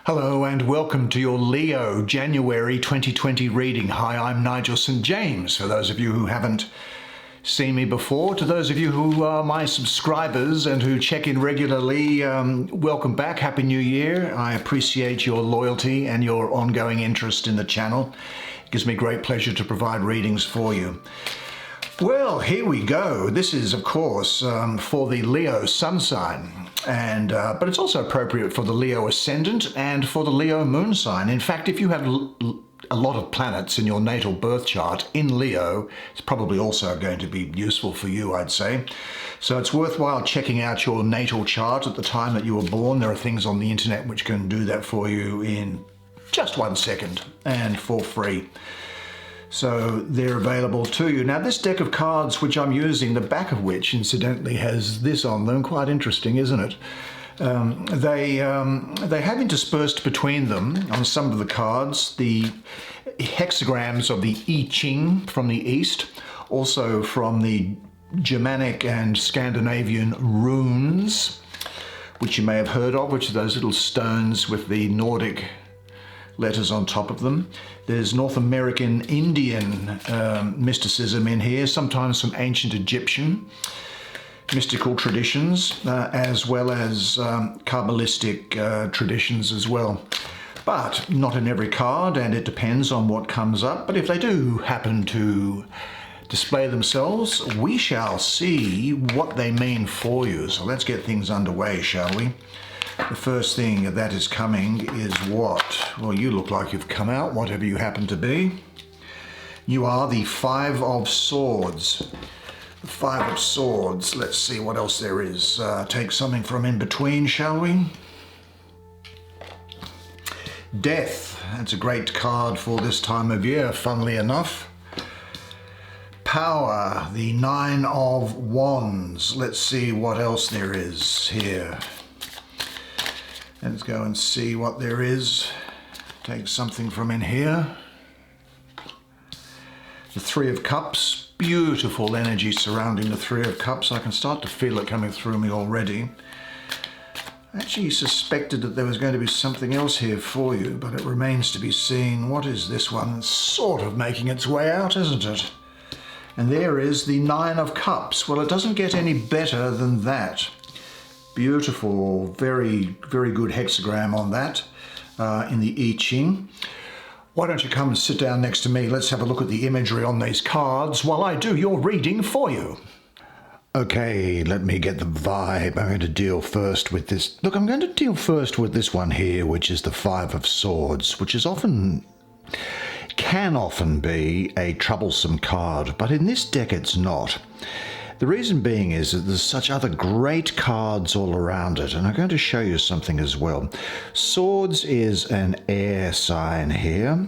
Hello and welcome to your Leo January 2020 reading. Hi, I'm Nigel Saint James. For those of you who haven't seen me before, to those of you who are my subscribers and who check in regularly, welcome back. Happy New Year. I appreciate your loyalty and your ongoing interest in the channel. It gives me great pleasure to provide readings for you. Well, here we go. This is, of course, for the Leo sun sign, but it's also appropriate for the Leo ascendant and for the Leo moon sign. In fact, if you have a lot of planets in your natal birth chart in Leo, it's probably also going to be useful for you, I'd say. So it's worthwhile checking out your natal chart at the time that you were born. There are things on the internet which can do that for you in just 1 second and for free. So they're available to you. Now, this deck of cards which I'm using, the back of which incidentally has this on them, quite interesting, isn't it? They have interspersed between them on some of the cards the hexagrams of the I Ching from the east, also from the Germanic and Scandinavian runes, which you may have heard of, which are those little stones with the Nordic letters on top of them. There's North American Indian mysticism in here, sometimes some ancient Egyptian mystical traditions, as well as Kabbalistic traditions as well. But not in every card, and it depends on what comes up. But if they do happen to display themselves, we shall see what they mean for you. So let's get things underway, shall we? The first thing that is coming is what? Well, you look like you've come out, whatever you happen to be. You are the Five of Swords. The Five of Swords. Let's see what else there is. Take something from in between, shall we? Death. That's a great card for this time of year, funnily enough. Power. The Nine of Wands. Let's see what else there is here. Let's go and see what there is. Take something from in here. The Three of Cups. Beautiful energy surrounding the Three of Cups. I can start to feel it coming through me already. I actually suspected that there was going to be something else here for you, but it remains to be seen. What is this one? It's sort of making its way out, isn't it? And there is the Nine of Cups. Well, it doesn't get any better than that. Beautiful, very, very good hexagram on that in the I Ching. Why don't you come and sit down next to me? Let's have a look at the imagery on these cards while I do your reading for you. Okay, let me get the vibe. I'm going to deal first with this. Look, I'm going to deal first with this one here, which is the Five of Swords, which is can often be a troublesome card, but in this deck it's not. The reason being is that there's such other great cards all around it, and I'm going to show you something as well. Swords is an air sign here,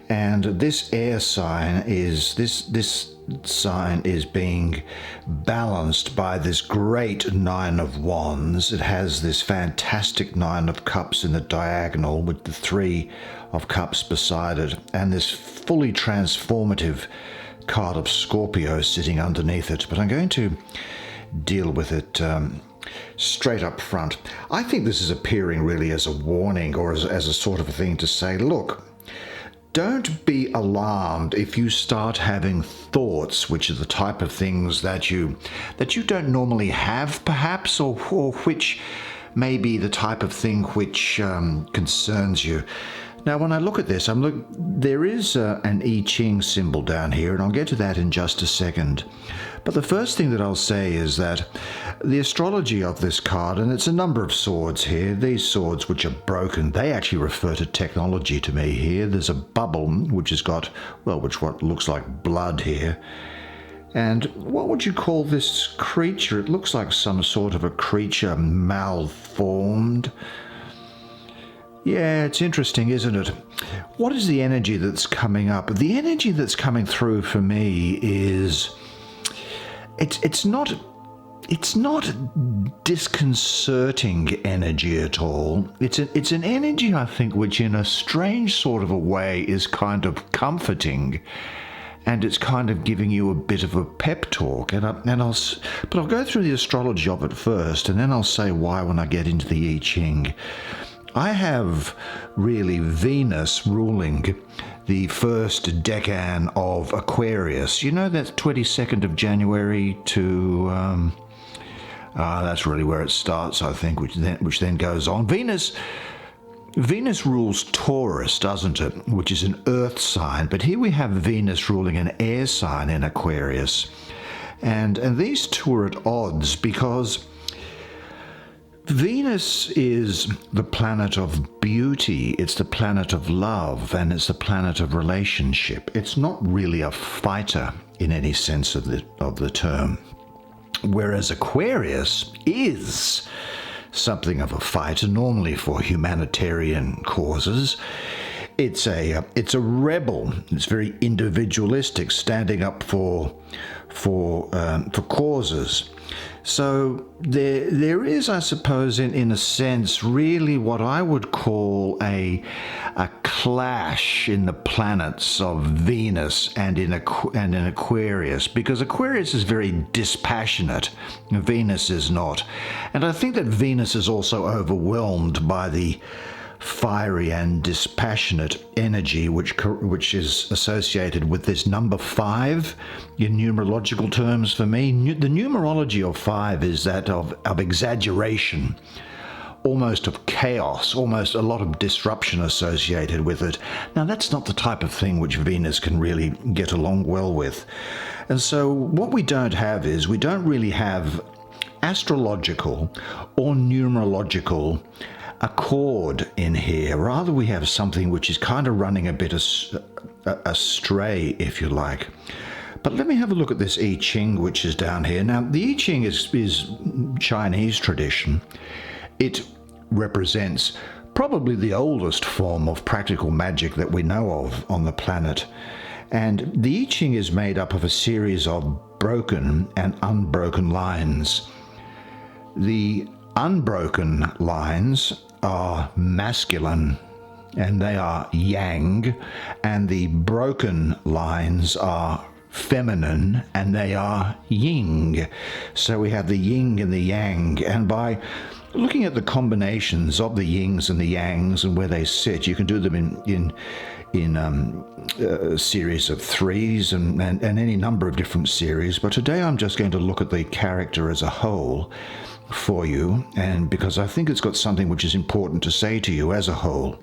and this air sign is, this sign is being balanced by this great Nine of Wands. It has this fantastic Nine of Cups in the diagonal with the Three of Cups beside it, and this fully transformative card of Scorpio sitting underneath it, but I'm going to deal with it straight up front. I think this is appearing really as a warning or as a sort of a thing to say, look, don't be alarmed if you start having thoughts which are the type of things that you don't normally have, perhaps, or which may be the type of thing which concerns you. Now, when I look at this, there is an I Ching symbol down here, and I'll get to that in just a second. But the first thing that I'll say is that the astrology of this card, and it's a number of swords here, these swords which are broken, they actually refer to technology to me here. There's a bubble which has got, well, what looks like blood here. And what would you call this creature? It looks like some sort of a creature malformed. Yeah, it's interesting, isn't it? What is the energy that's coming up? The energy that's coming through for me is it's not disconcerting energy at all. It's an energy, I think, which in a strange sort of a way is kind of comforting, and it's kind of giving you a bit of a pep talk. But I'll go through the astrology of it first, and then I'll say why when I get into the I Ching. I have really Venus ruling the first decan of Aquarius. You know, that's 22nd of January to, that's really where it starts, I think, which then goes on. Venus rules Taurus, doesn't it? Which is an earth sign. But here we have Venus ruling an air sign in Aquarius. And these two are at odds because Venus is the planet of beauty, it's the planet of love, and it's the planet of relationship. It's not really a fighter in any sense of the term. Whereas Aquarius is something of a fighter, normally for humanitarian causes. It's a rebel. It's very individualistic, standing up for causes. So there is, I suppose, in a sense, really what I would call a clash in the planets of Venus and in Aquarius, because Aquarius is very dispassionate, Venus is not. And I think that Venus is also overwhelmed by the fiery and dispassionate energy which is associated with this number 5 in numerological terms for me. The numerology of 5 is that of exaggeration, almost of chaos, almost a lot of disruption associated with it. Now, that's not the type of thing which Venus can really get along well with. And so what we don't have is, we don't really have astrological or numerological accord in here. Rather, we have something which is kind of running a bit astray, if you like. But let me have a look at this I Ching, which is down here. Now, the I Ching is Chinese tradition. It represents probably the oldest form of practical magic that we know of on the planet. And the I Ching is made up of a series of broken and unbroken lines. The unbroken lines are masculine and they are yang, and the broken lines are feminine and they are yin. So we have the yin and the yang, and by looking at the combinations of the yins and the yangs and where they sit, you can do them in a series of 3s and any number of different series. But today I'm just going to look at the character as a whole for you, and because I think it's got something which is important to say to you as a whole.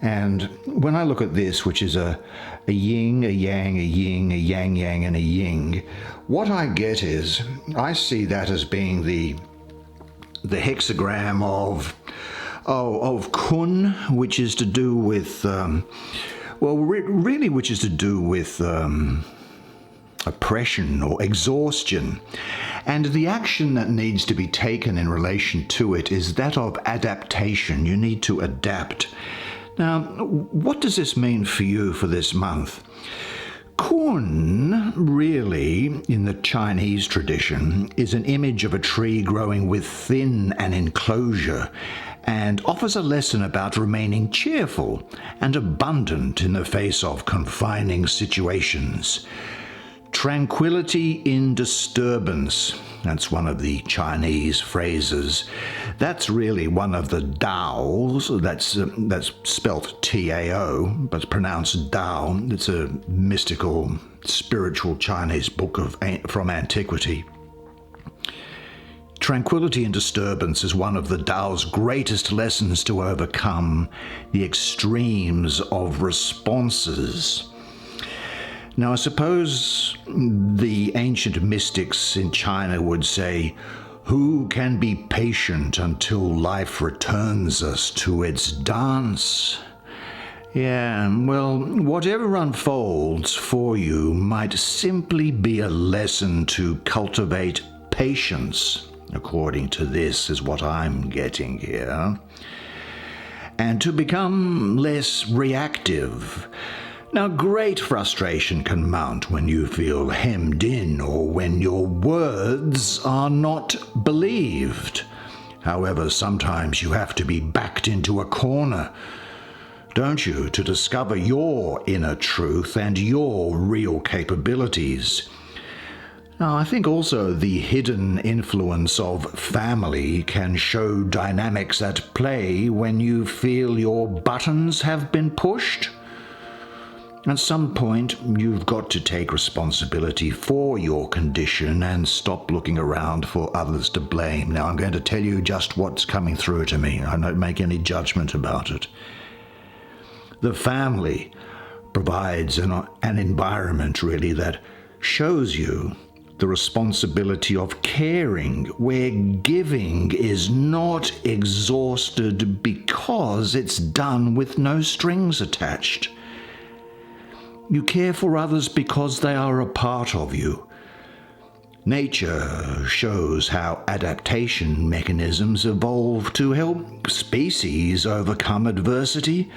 And when I look at this, which is a yin, a yang, a yin, a yang yang, and a yin, what I get is, I see that as being the hexagram of kun, which is to do with which is to do with oppression or exhaustion. And the action that needs to be taken in relation to it is that of adaptation. You need to adapt. Now, what does this mean for you for this month? Kun, really, in the Chinese tradition, is an image of a tree growing within an enclosure and offers a lesson about remaining cheerful and abundant in the face of confining situations. Tranquility in disturbance, that's one of the Chinese phrases. That's really one of the Taos, that's spelt T-A-O, but it's pronounced Tao. It's a mystical, spiritual Chinese book from antiquity. Tranquility and disturbance is one of the Tao's greatest lessons to overcome the extremes of responses. Now, I suppose the ancient mystics in China would say, who can be patient until life returns us to its dance? Yeah, well, whatever unfolds for you might simply be a lesson to cultivate patience, according to this, is what I'm getting here, and to become less reactive. Now, great frustration can mount when you feel hemmed in or when your words are not believed. However, sometimes you have to be backed into a corner, don't you, to discover your inner truth and your real capabilities. Now, I think also the hidden influence of family can show dynamics at play when you feel your buttons have been pushed. At some point, you've got to take responsibility for your condition and stop looking around for others to blame. Now, I'm going to tell you just what's coming through to me. I don't make any judgment about it. The family provides an environment, really, that shows you the responsibility of caring, where giving is not exhausted because it's done with no strings attached. You care for others because they are a part of you. Nature shows how adaptation mechanisms evolve to help species overcome adversity.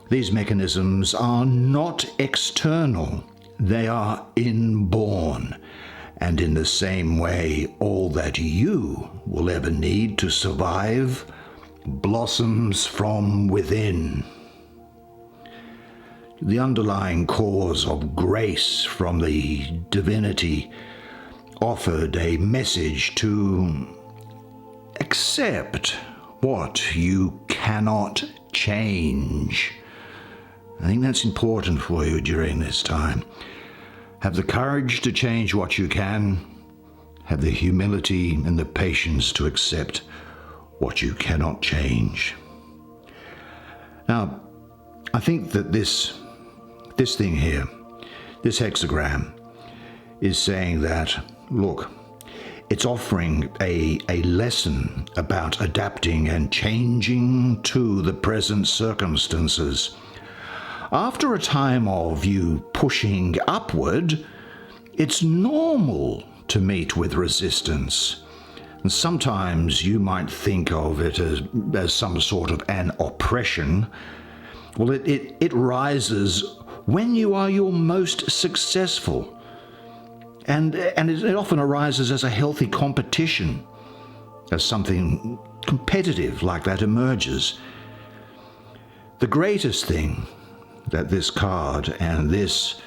These mechanisms are not external, they are inborn. And in the same way, all that you will ever need to survive blossoms from within. The underlying cause of grace from the divinity offered a message to accept what you cannot change. I think that's important for you during this time. Have the courage to change what you can. Have the humility and the patience to accept what you cannot change. Now, I think that this thing here, this hexagram, is saying that, look, it's offering a lesson about adapting and changing to the present circumstances. After a time of you pushing upward, it's normal to meet with resistance. And sometimes you might think of it as some sort of an oppression. Well, it rises when you are your most successful. And it often arises as a healthy competition, as something competitive like that emerges. The greatest thing that this card and this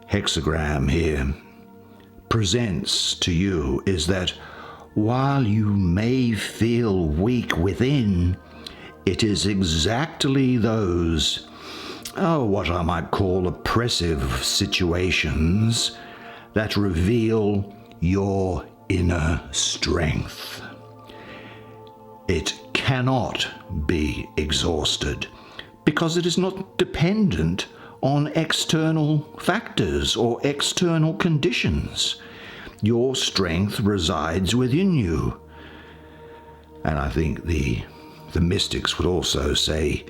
hexagram here presents to you is that while you may feel weak within, it is exactly those, what I might call oppressive situations that reveal your inner strength. It cannot be exhausted because it is not dependent on external factors or external conditions. Your strength resides within you. And I think the mystics would also say,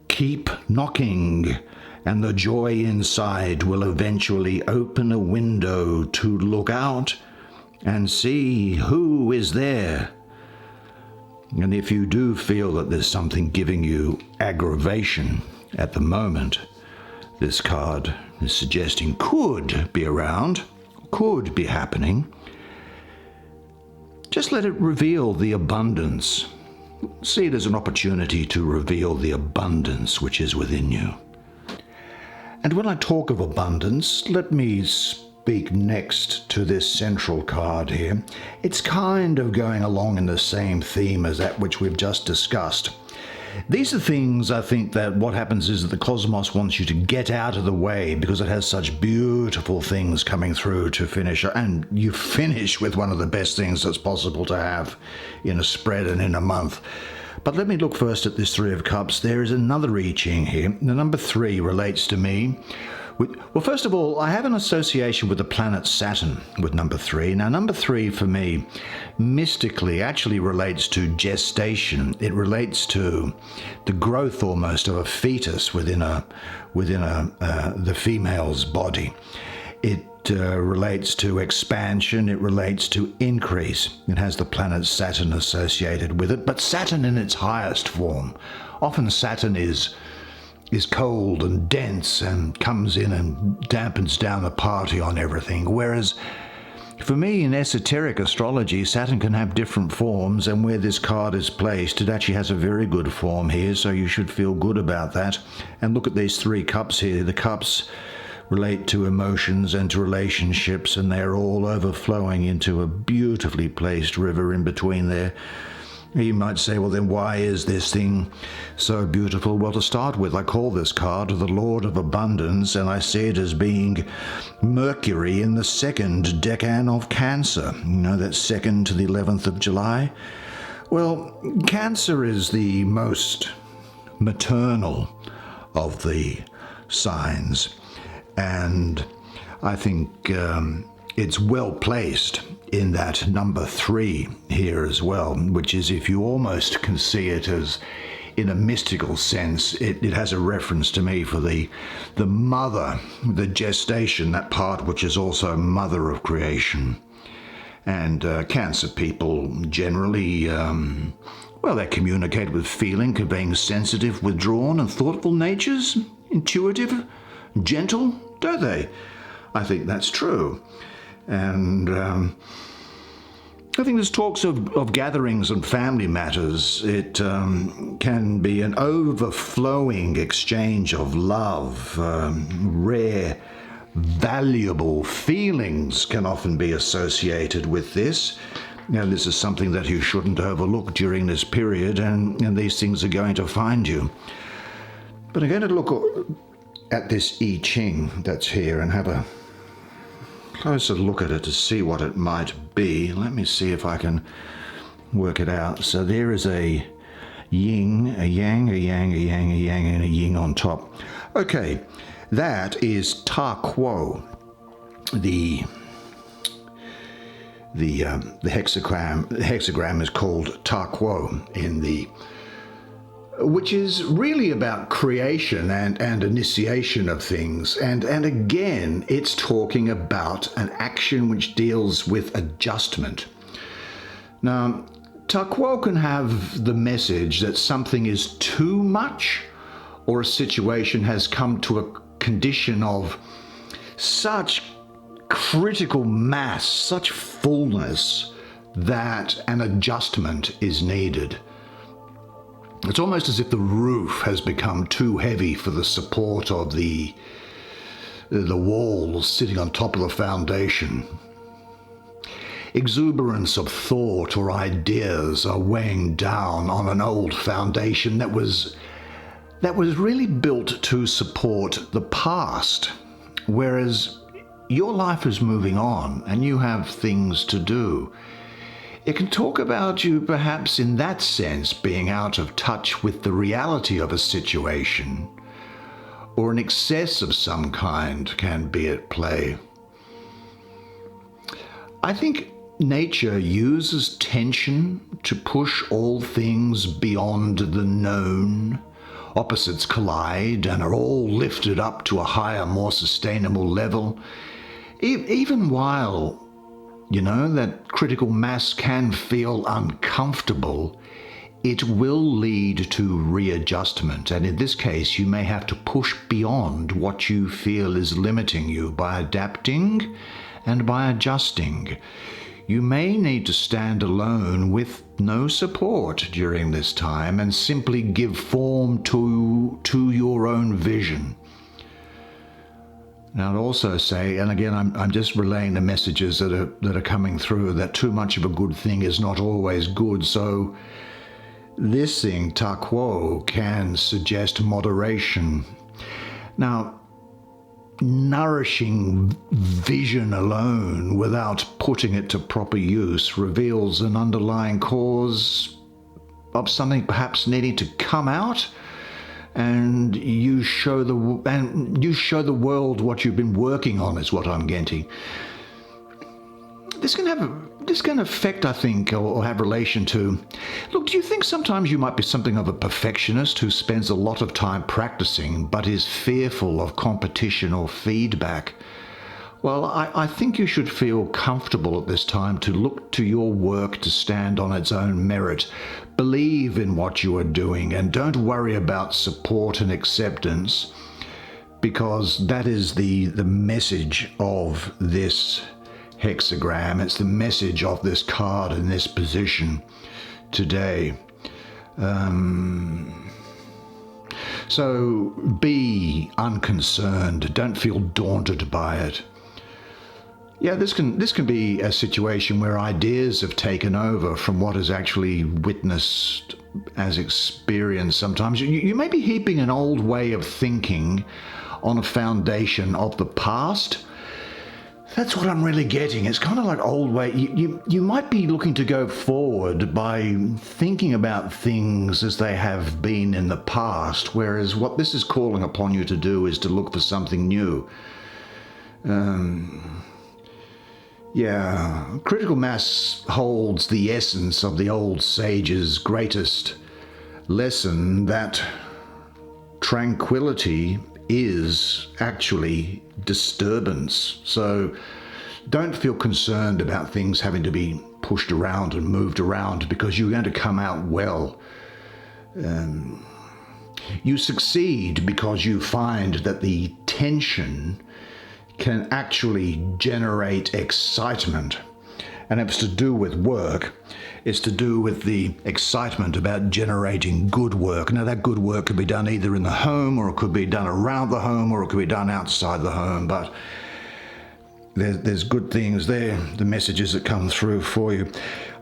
keep knocking, and the joy inside will eventually open a window to look out and see who is there. And if you do feel that there's something giving you aggravation at the moment, this card is suggesting could be around, could be happening. Just let it reveal the abundance. See it as an opportunity to reveal the abundance which is within you. And when I talk of abundance, let me speak next to this central card here. It's kind of going along in the same theme as that which we've just discussed. These are things, I think, that what happens is that the cosmos wants you to get out of the way because it has such beautiful things coming through to finish. And you finish with one of the best things that's possible to have in a spread and in a month. But let me look first at this Three of Cups. There is another I Ching here. The number 3 relates to me. Well, first of all, I have an association with the planet Saturn with number 3. Now, number 3 for me mystically actually relates to gestation. It relates to the growth almost of a fetus within the female's body. It relates to expansion. It relates to increase. It has the planet Saturn associated with it, but Saturn in its highest form. Often Saturn is cold and dense and comes in and dampens down the party on everything. Whereas for me in esoteric astrology, Saturn can have different forms, and where this card is placed, it actually has a very good form here, so you should feel good about that. And look at these 3 cups here. The cups relate to emotions and to relationships, and they're all overflowing into a beautifully placed river in between there. You might say, well, then why is this thing so beautiful? Well, to start with, I call this card the Lord of Abundance, and I see it as being Mercury in the second decan of Cancer. You know, that's 2nd to the 11th of July. Well, Cancer is the most maternal of the signs, and I think it's well placed in that number 3 here as well, which is, if you almost can see it as in a mystical sense, it has a reference to me for the mother, the gestation, that part which is also mother of creation. And Cancer people generally, well, they communicate with feeling, conveying sensitive, withdrawn and thoughtful natures, intuitive, gentle, don't they? I think that's true. And I think there's talks of gatherings and family matters. It can be an overflowing exchange of love. Rare, valuable feelings can often be associated with this. Now, this is something that you shouldn't overlook during this period, and these things are going to find you. But I'm going to look at this I Ching that's here and have a closer look at it to see what it might be. Let me see if I can work it out. So there is a yin, a yang, a yang, a yang, a yang, and a yin on top. Okay, that is tukwut, the hexagram. The hexagram is called tukwut in the, which is really about creation and initiation of things. And again, it's talking about an action which deals with adjustment. Now, tukwut can have the message that something is too much, or a situation has come to a condition of such critical mass, such fullness, that an adjustment is needed. It's almost as if the roof has become too heavy for the support of the walls sitting on top of the foundation. Exuberance of thought or ideas are weighing down on an old foundation that was really built to support the past, whereas your life is moving on and you have things to do. It can talk about you perhaps in that sense being out of touch with the reality of a situation, or an excess of some kind can be at play. I think nature uses tension to push all things beyond the known. Opposites collide and are all lifted up to a higher, more sustainable level. Even while, that critical mass can feel uncomfortable, it will lead to readjustment. And in this case, you may have to push beyond what you feel is limiting you by adapting and by adjusting. You may need to stand alone with no support during this time and simply give form to your own vision. Now, I'd also say, and again, I'm just relaying the messages that are coming through, that too much of a good thing is not always good. So this thing, tukwut, can suggest moderation. Now, nourishing vision alone without putting it to proper use reveals an underlying cause of something perhaps needing to come out, and you show the world what you've been working on, is what I'm getting. This can affect, I think, or have relation to, look, do you think sometimes you might be something of a perfectionist who spends a lot of time practicing but is fearful of competition or feedback? Well, I think you should feel comfortable at this time to look to your work to stand on its own merit. Believe in what you are doing and don't worry about support and acceptance, because that is the message of this hexagram. It's the message of this card in this position today. So be unconcerned. Don't feel daunted by it. Yeah, this can be a situation where ideas have taken over from what is actually witnessed as experience sometimes. You may be heaping an old way of thinking on a foundation of the past. That's what I'm really getting. It's kind of like old way. You might be looking to go forward by thinking about things as they have been in the past, whereas what this is calling upon you to do is to look for something new. Yeah, critical mass holds the essence of the old sage's greatest lesson, that tranquility is actually disturbance. So don't feel concerned about things having to be pushed around and moved around, because you're going to come out well. You succeed because you find that the tension can actually generate excitement. And if it's to do with work, it's to do with the excitement about generating good work. Now, that good work could be done either in the home, or it could be done around the home, or it could be done outside the home. But there's good things there, the messages that come through for you.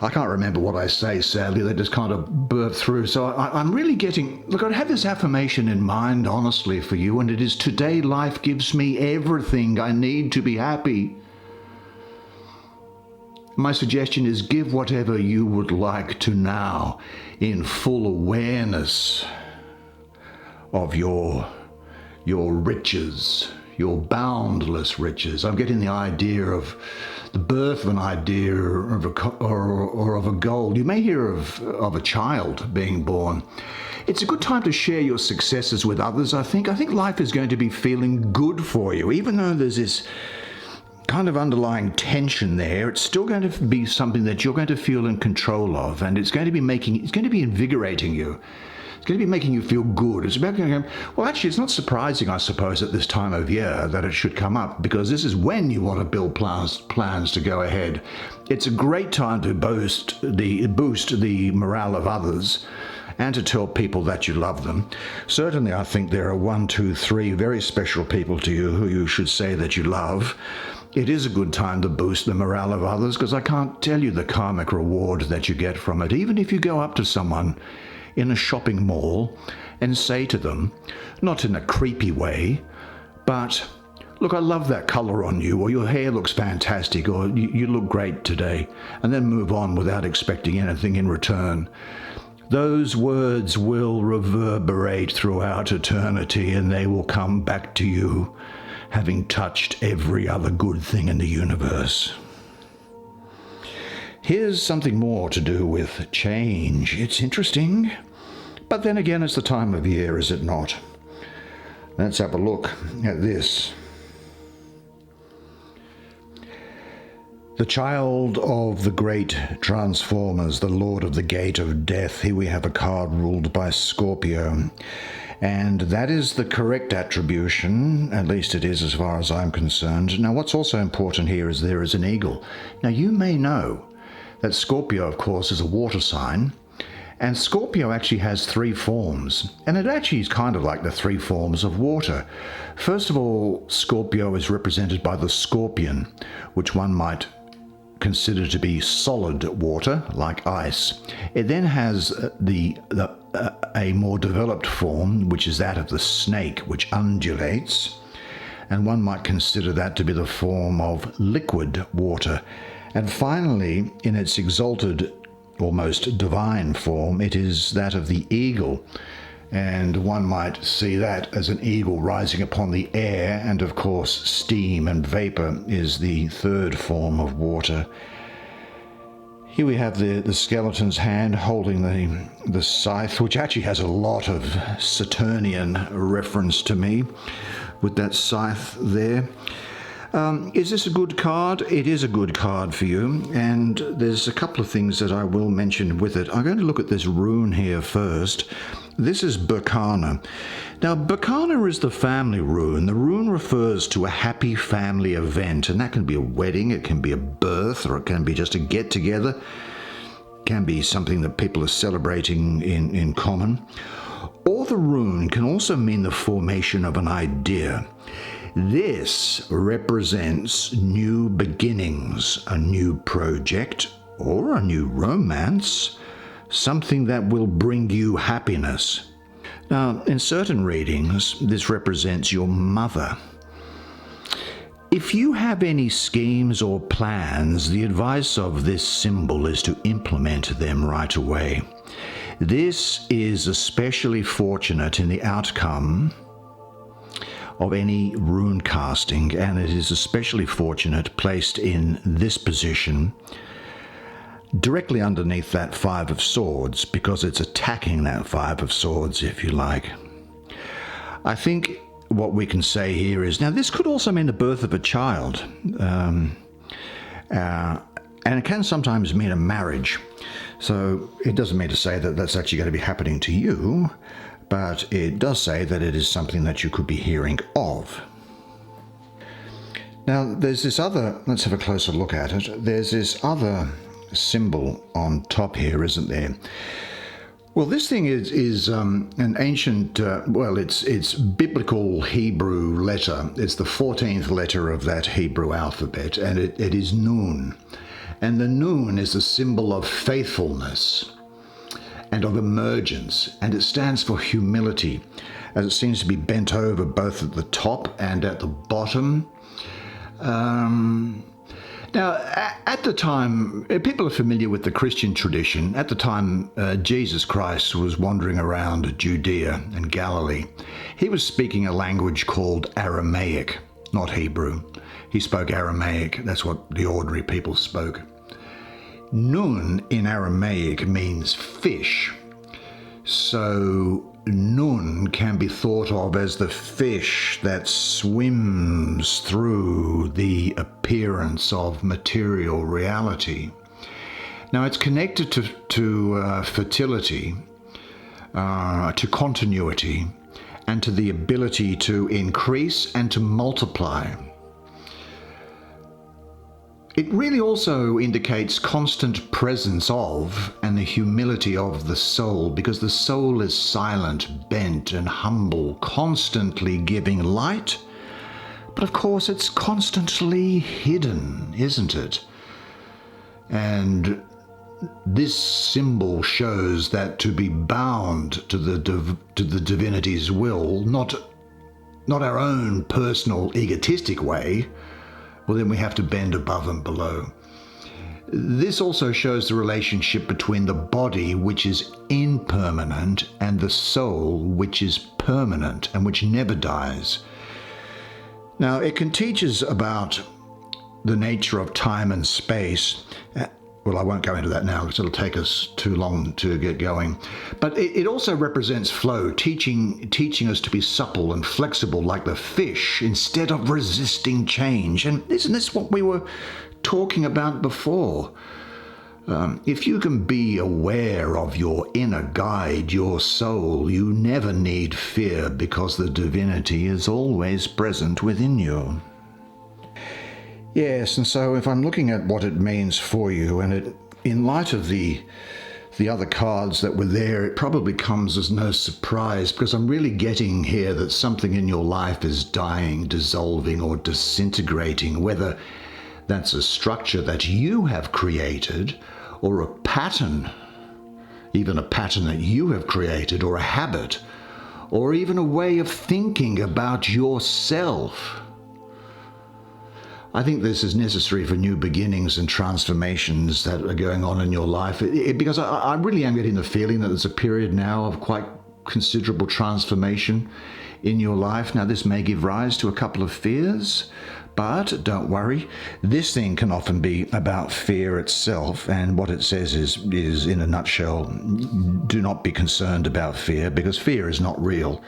I can't remember what I say, sadly. They just kind of burst through. So I'm really getting... Look, I have this affirmation in mind, honestly, for you, and it is, today life gives me everything I need to be happy. My suggestion is, give whatever you would like to now, in full awareness of your riches, your boundless riches. I'm getting the idea of the birth of an idea of a goal. You may hear of a child being born. It's a good time to share your successes with others, I think. I think life is going to be feeling good for you, even though there's this kind of underlying tension there. It's still going to be something that you're going to feel in control of, and it's going to be invigorating you. It's going to be making you feel good. It's about going, well, actually, it's not surprising, I suppose, at this time of year that it should come up, because this is when you want to build plans to go ahead. It's a great time to boost the morale of others and to tell people that you love them. Certainly, I think there are 1, 2, 3 very special people to you who you should say that you love. It is a good time to boost the morale of others, because I can't tell you the karmic reward that you get from it. Even if you go up to someone in a shopping mall and say to them, not in a creepy way, but, look, I love that color on you, or your hair looks fantastic, or you look great today, and then move on without expecting anything in return. Those words will reverberate throughout eternity, and they will come back to you having touched every other good thing in the universe. Here's something more to do with change. It's interesting, but then again, it's the time of year, is it not? Let's have a look at this. The child of the great transformers, the lord of the gate of death. Here we have a card ruled by Scorpio. And that is the correct attribution, at least it is as far as I'm concerned. Now, what's also important here is there is an eagle. Now, you may know that Scorpio, of course, is a water sign, and Scorpio actually has 3 forms, and it actually is kind of like the 3 forms of water. First of all, Scorpio is represented by the scorpion, which one might consider to be solid water, like ice. It then has a more developed form, which is that of the snake, which undulates, and one might consider that to be the form of liquid water. And finally, in its exalted, almost divine form, it is that of the eagle, and one might see that as an eagle rising upon the air, and of course steam and vapor is the 3rd form of water. Here we have the skeleton's hand holding the scythe, which actually has a lot of Saturnian reference to me with that scythe there. Is this a good card? It is a good card for you, and there's a couple of things that I will mention with it. I'm going to look at this rune here first. This is Berkana. Now, Berkana is the family rune. The rune refers to a happy family event, and that can be a wedding, it can be a birth, or it can be just a get-together. It can be something that people are celebrating in common. or the rune can also mean the formation of an idea. This represents new beginnings, a new project, or a new romance, something that will bring you happiness. Now, in certain readings, this represents your mother. If you have any schemes or plans, the advice of this symbol is to implement them right away. This is especially fortunate in the outcome of any rune casting, and it is especially fortunate placed in this position directly underneath that Five of Swords, because it's attacking that Five of Swords, if you like. I think what we can say here is, now this could also mean the birth of a child, and it can sometimes mean a marriage. So it doesn't mean to say that that's actually going to be happening to you, but it does say that it is something that you could be hearing of. Now there's this other, let's have a closer look at it. There's this other symbol on top here, isn't there? Well, this thing is an ancient, it's biblical Hebrew letter. It's the 14th letter of that Hebrew alphabet, and it is Nun. And the Nun is a symbol of faithfulness and of emergence, and it stands for humility, as it seems to be bent over both at the top and at the bottom. Now, at the time, people are familiar with the Christian tradition. At the time, Jesus Christ was wandering around Judea and Galilee. He was speaking a language called Aramaic, not Hebrew. He spoke Aramaic. That's what the ordinary people spoke. Nun in Aramaic means fish. So Nun can be thought of as the fish that swims through the appearance of material reality. Now it's connected to fertility, to continuity, and to the ability to increase and to multiply. It really also indicates constant presence of and the humility of the soul, because the soul is silent, bent, and humble, constantly giving light. But of course, it's constantly hidden, isn't it? And this symbol shows that to be bound to the divinity's will, not our own personal egotistic way, well, then we have to bend above and below. This also shows the relationship between the body, which is impermanent, and the soul, which is permanent and which never dies. Now, it can teach us about the nature of time and space. Well, I won't go into that now because it'll take us too long to get going. But it also represents flow, teaching us to be supple and flexible like the fish instead of resisting change. And isn't this what we were talking about before? If you can be aware of your inner guide, your soul, you never need fear because the divinity is always present within you. Yes, and so if I'm looking at what it means for you, and in light of the other cards that were there, it probably comes as no surprise, because I'm really getting here that something in your life is dying, dissolving, or disintegrating, whether that's a structure that you have created, or a pattern, even a pattern that you have created, or a habit, or even a way of thinking about yourself. I think this is necessary for new beginnings and transformations that are going on in your life, because I really am getting the feeling that there's a period now of quite considerable transformation in your life. Now, this may give rise to a couple of fears, but don't worry. This thing can often be about fear itself, and what it says is in a nutshell, do not be concerned about fear, because fear is not real.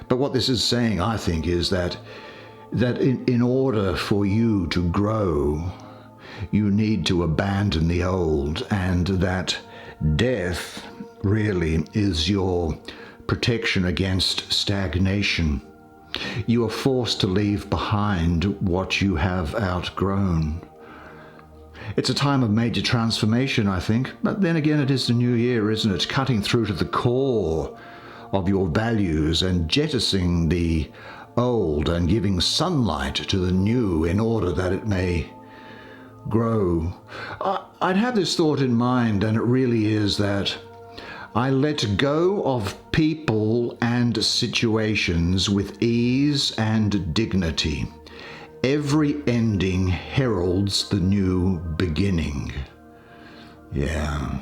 But what this is saying, I think, is that in order for you to grow, you need to abandon the old, and that death really is your protection against stagnation. You are forced to leave behind what you have outgrown. It's a time of major transformation, I think, but then again, it is the new year, isn't it? Cutting through to the core of your values and jettisoning the old and giving sunlight to the new in order that it may grow. I'd have this thought in mind, and it really is that I let go of people and situations with ease and dignity. Every ending heralds the new beginning. Yeah.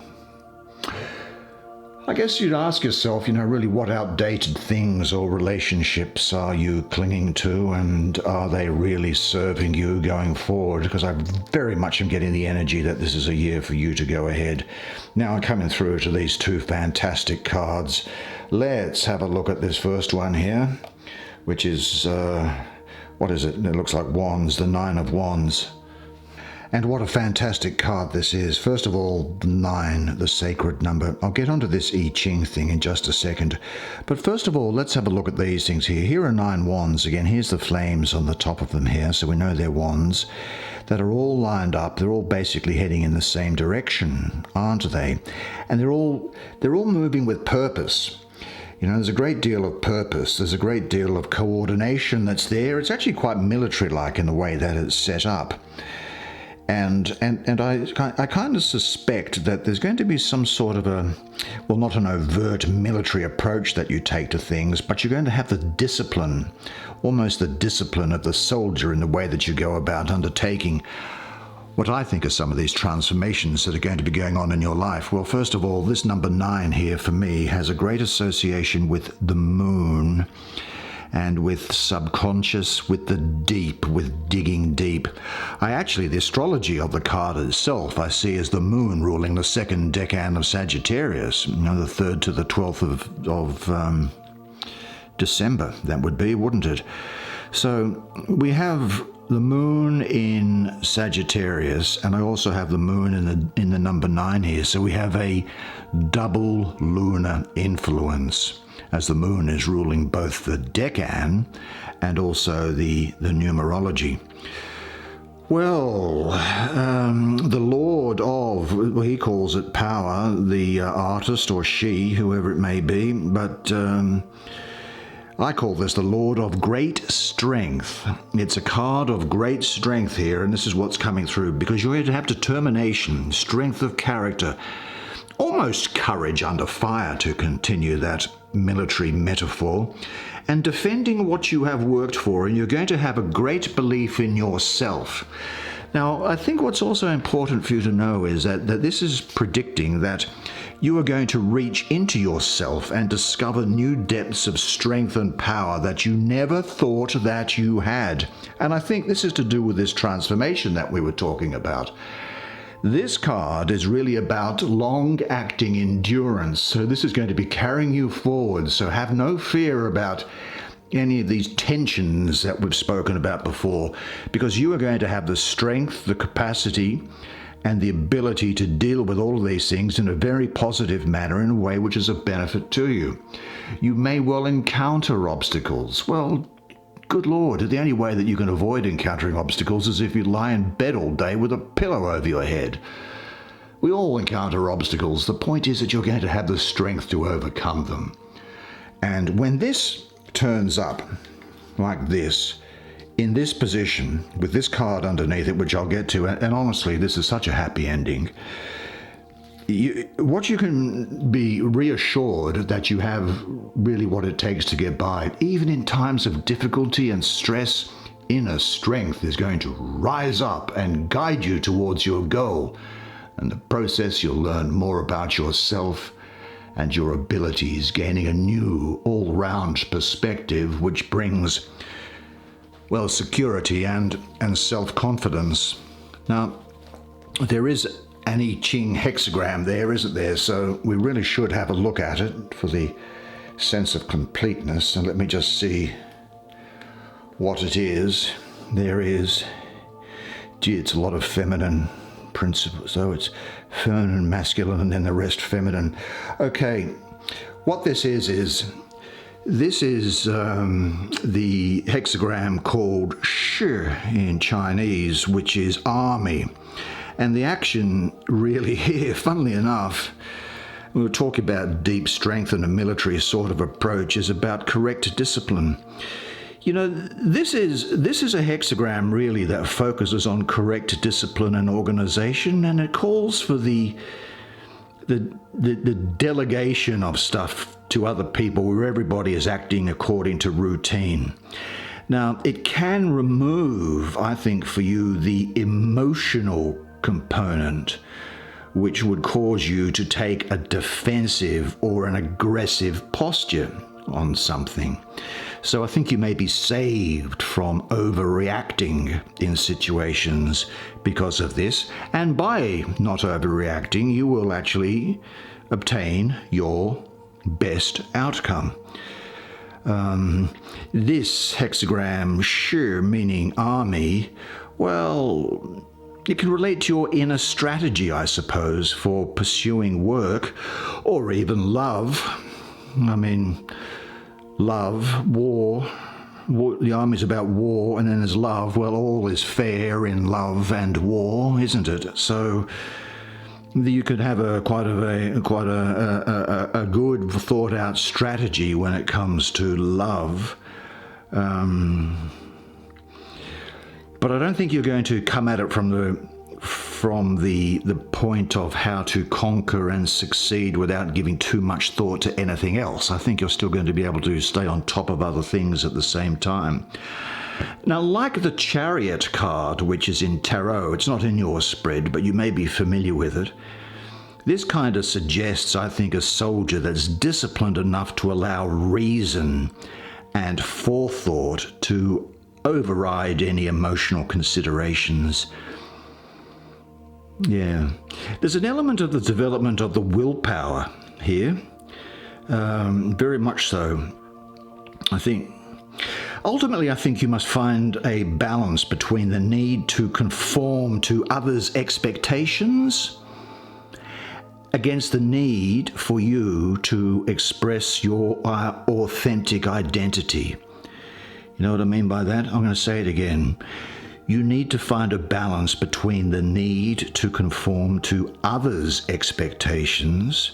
I guess you'd ask yourself, really what outdated things or relationships are you clinging to, and are they really serving you going forward? Because I very much am getting the energy that this is a year for you to go ahead. Now, coming through to these two fantastic cards. Let's have a look at this first one here, which is, what is it? It looks like wands, the Nine of Wands. And what a fantastic card this is. First of all, the 9, the sacred number. I'll get onto this I Ching thing in just a second. But first of all, let's have a look at these things here. Here are 9 wands. Again, here's the flames on the top of them here, so we know they're wands that are all lined up. They're all basically heading in the same direction, aren't they? And they're all moving with purpose. There's a great deal of purpose. There's a great deal of coordination that's there. It's actually quite military-like in the way that it's set up. And I kind of suspect that there's going to be some sort of not an overt military approach that you take to things, but you're going to have the discipline, almost the discipline of the soldier in the way that you go about undertaking what I think are some of these transformations that are going to be going on in your life. Well, first of all, this number 9 here for me has a great association with the moon, and with subconscious, with the deep, with digging deep. The astrology of the card itself I see as the moon ruling the second decan of Sagittarius, the 3rd to the 12th of December, that would be, wouldn't it? So we have the moon in Sagittarius, and I also have the moon in the number 9 here, so we have a double lunar influence, as the moon is ruling both the decan and also the numerology. Well, the Lord of, he calls it power, the artist or she, whoever it may be, but I call this the Lord of Great Strength. It's a card of great strength here, and this is what's coming through, because you're going to have determination, strength of character, almost courage under fire, to continue that military metaphor, and defending what you have worked for, and you're going to have a great belief in yourself. Now, I think what's also important for you to know is that this is predicting that you are going to reach into yourself and discover new depths of strength and power that you never thought that you had. And I think this is to do with this transformation that we were talking about. This card is really about long-acting endurance, so this is going to be carrying you forward, so have no fear about any of these tensions that we've spoken about before, because you are going to have the strength, the capacity, and the ability to deal with all of these things in a very positive manner, in a way which is of benefit to you. You may well encounter obstacles. Well, good Lord, the only way that you can avoid encountering obstacles is if you lie in bed all day with a pillow over your head. We all encounter obstacles. The point is that you're going to have the strength to overcome them. And when this turns up like this, in this position, with this card underneath it, which I'll get to, and honestly, this is such a happy ending, what you can be reassured that you have really what it takes to get by. Even in times of difficulty and stress, inner strength is going to rise up and guide you towards your goal. In the process, you'll learn more about yourself and your abilities, gaining a new all-round perspective which brings, well, security and self-confidence. Now, there is an I Ching hexagram there, isn't there? So we really should have a look at it for the sense of completeness. And let me just see what it is. There is, gee, it's a lot of feminine principles. So it's feminine, masculine, and then the rest feminine. Okay, what this is this is the hexagram called Shi in Chinese, which is army. And the action really here, funnily enough, we were talking about deep strength and a military sort of approach, is about correct discipline. You know, this is a hexagram really that focuses on correct discipline and organization, and it calls for the delegation of stuff to other people where everybody is acting according to routine. Now, it can remove, I think, for you, the emotional component, which would cause you to take a defensive or an aggressive posture on something. So I think you may be saved from overreacting in situations because of this, and by not overreacting, you will actually obtain your best outcome. This hexagram, sure, meaning army, well, it can relate to your inner strategy, I suppose, for pursuing work or even love. I mean, love, war, the army's about war, and then there's love. Well, all is fair in love and war, isn't it? So you could have quite a good thought out strategy when it comes to love. But I don't think you're going to come at it from the point of how to conquer and succeed without giving too much thought to anything else. I think you're still going to be able to stay on top of other things at the same time. Now, like the Chariot card, which is in Tarot, it's not in your spread, but you may be familiar with it. This kind of suggests, I think, a soldier that's disciplined enough to allow reason and forethought to override any emotional considerations. Yeah. There's an element of the development of the willpower here. Very much so. Ultimately, I think you must find a balance between the need to conform to others' expectations against the need for you to express your authentic identity. You know what I mean by that? I'm going to say it again. You need to find a balance between the need to conform to others' expectations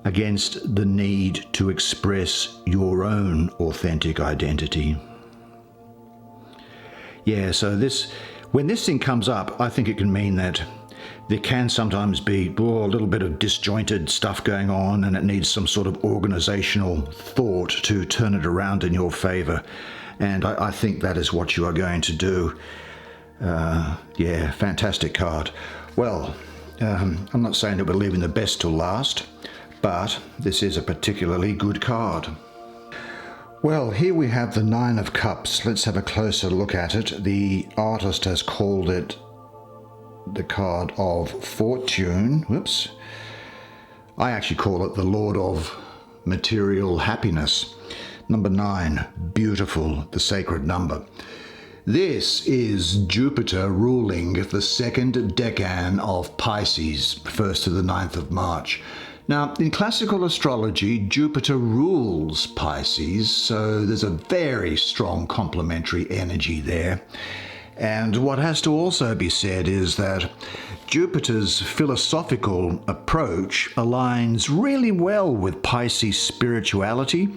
against the need to express your own authentic identity. Yeah, so when this thing comes up, I think it can mean that there can sometimes be a little bit of disjointed stuff going on, and it needs some sort of organizational thought to turn it around in your favor. And I think that is what you are going to do. Yeah, fantastic card. Well, I'm not saying that we're leaving the best till last, but this is a particularly good card. Well, here we have the Nine of Cups. Let's have a closer look at it. The artist has called it the card of fortune. Whoops. I actually call it the Lord of Material Happiness. Number 9, beautiful, the sacred number. This is Jupiter ruling the second decan of Pisces, 1st to the 9th of March. Now, in classical astrology, Jupiter rules Pisces, so there's a very strong complementary energy there. And what has to also be said is that Jupiter's philosophical approach aligns really well with Pisces spirituality.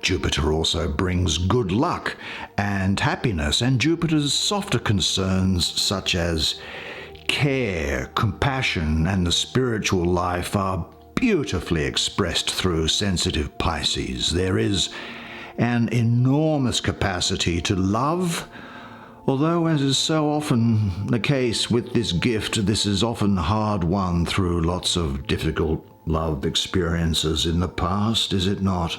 Jupiter also brings good luck and happiness, and Jupiter's softer concerns such as care, compassion, and the spiritual life are beautifully expressed through sensitive Pisces. There is an enormous capacity to love, although, as is so often the case with this gift, this is often hard won through lots of difficult love experiences in the past, is it not?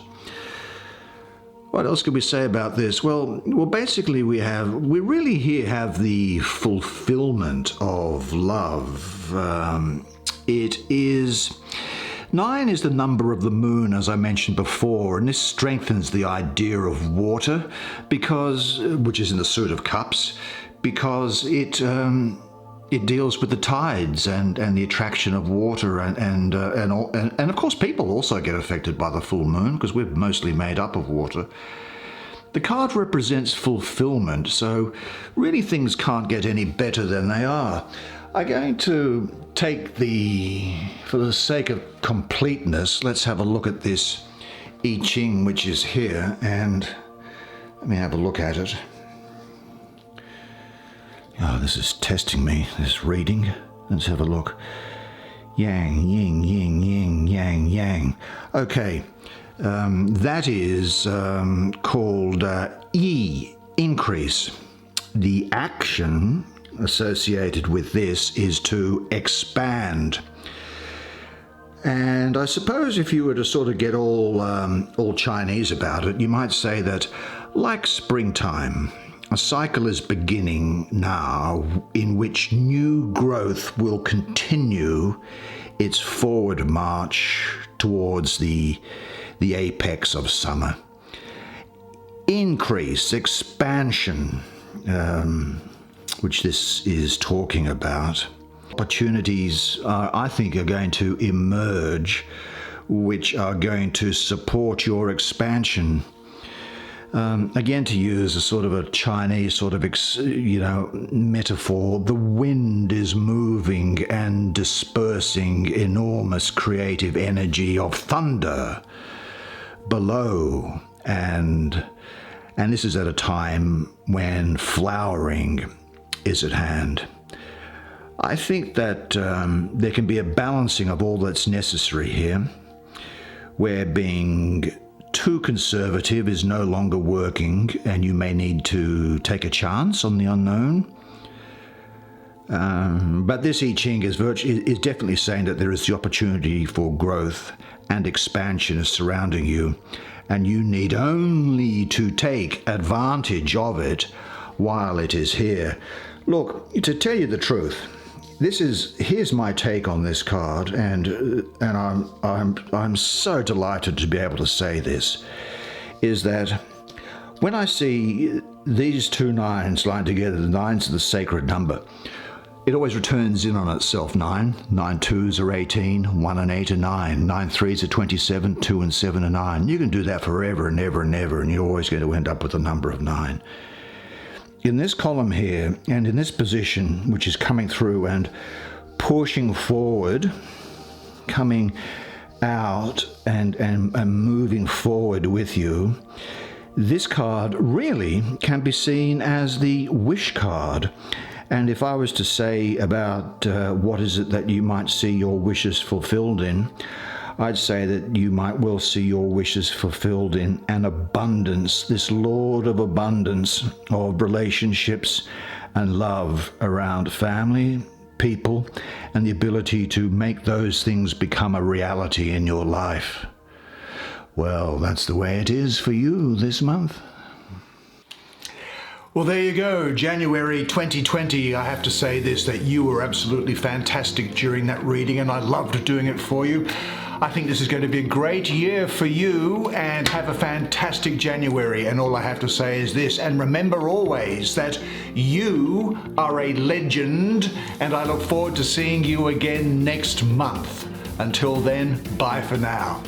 What else can we say about this? Well, basically we really here have the fulfillment of love. It is 9 is the number of the moon, as I mentioned before, and this strengthens the idea of water, which is in the suit of cups, because it deals with the tides and the attraction of water, and of course people also get affected by the full moon because we're mostly made up of water. The card represents fulfillment, so really things can't get any better than they are. I'm going to take for the sake of completeness, let's have a look at this I Ching which is here, and let me have a look at it. Oh, this is testing me, this reading. Let's have a look. Yang, yin, yin, yin, yang, yang. Okay, that is called Yi, increase. The action associated with this is to expand. And I suppose if you were to sort of get all Chinese about it, you might say that, like springtime, a cycle is beginning now in which new growth will continue its forward march towards the apex of summer. Increase, expansion, which this is talking about. Opportunities, I think, are going to emerge which are going to support your expansion. Again, to use a sort of a Chinese sort of, metaphor, the wind is moving and dispersing enormous creative energy of thunder below, and this is at a time when flowering is at hand. I think that there can be a balancing of all that's necessary here, where being too conservative is no longer working and you may need to take a chance on the unknown. But this I Ching is definitely saying that there is the opportunity for growth and expansion is surrounding you, and you need only to take advantage of it while it is here. Look, to tell you the truth, here's my take on this card, and I'm so delighted to be able to say this, is that when I see these two nines lined together, the nines are the sacred number. It always returns in on itself. 9 twos are 18, 1 and 8 are 9, 9 threes are 27, 2 and 7 are 9. You can do that forever and ever and ever, and you're always going to end up with the number of 9. In this column here, and in this position, which is coming through and pushing forward, coming out and moving forward with you, this card really can be seen as the wish card. And if I was to say about what is it that you might see your wishes fulfilled in, I'd say that you might well see your wishes fulfilled in an abundance, this Lord of abundance of relationships and love around family, people, and the ability to make those things become a reality in your life. Well, that's the way it is for you this month. Well, there you go, January 2020. I have to say this, that you were absolutely fantastic during that reading, and I loved doing it for you. I think this is going to be a great year for you, and have a fantastic January. And all I have to say is this, and remember always that you are a legend, and I look forward to seeing you again next month. Until then, bye for now.